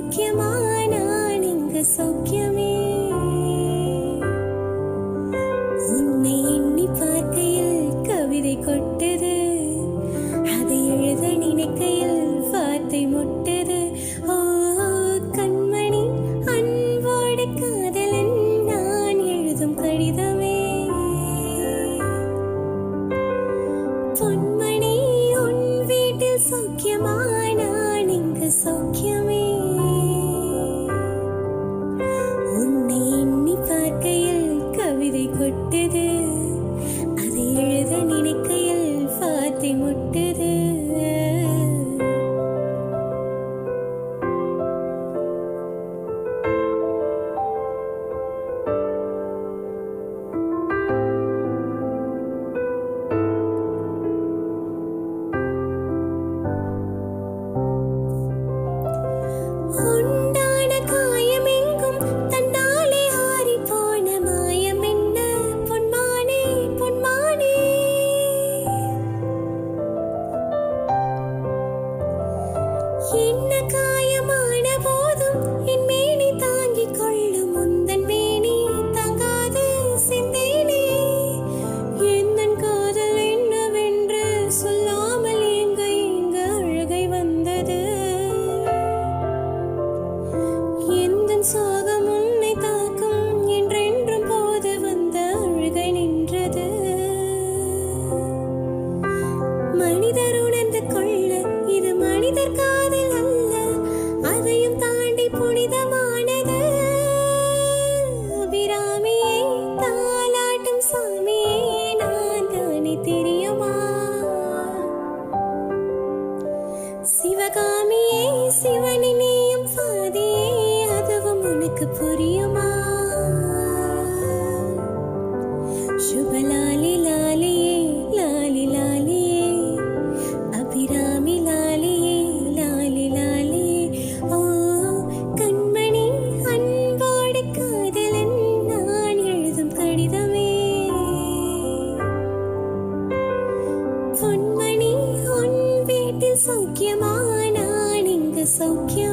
சௌக்கியமா நான் இங்கு சௌக்கியமே. உன்னை எண்ணி பார்க்கையில் கவிதை கொட்டது, அதை எழுத நினைக்கையில் வார்த்தை முட்டது. ஓ கண்மணி அன்போடு காதலன் நான் எழுதும் கடிதமே. பொன்மணி உன் வீட்டில் சௌக்கியமா நான் இங்கு சௌக்கியமே. உன்னை எண்ணி பார்க்கையில் கவிதை கொட்டது, அதை எழுத நினைக்கையில் வார்த்தை முட்டது. உண்டான காயமெங்கும் தன்னாலே ஆறிப்போன மாயம் என்ன பொன்மானே பொன்மானே. என்ன காயமான போதும் என் மேனி தாங்கிக் கொள்ளும் உந்தன் மேனி தாங்காது சிந்தேனே. எந்தன் காதல் என்னவென்று சொல்லாமல் எங்க எங்க அழுகை வந்தது. எந்தன் சோகம் உன்னை தாக்கும் என்றென்றும் போது வந்த அழுகை நின்றது. மனிதர் உணர்ந்து கொள்ள இது மனிதர் காதல் அல்ல, அதையும் தாண்டி புனிதமானது. அபிராமியை தாலாட்டும் சாமியே நான் தானே தெரியுமா. சிவகாமியே சிவனினியும் பாதியே அதுவும் உனக்கு புரியுமா. சுபலாலி லாலியே லாலி லாலியே, அபிராமி லாலியே லாலி லாலியே. ஓ கண்மணி அன்போடு காதலன் நான் எழுதும் கடிதமே. பொன்மணி உன் வீட்டில் சௌக்கியமா நான் இங்கு சௌக்கியம்.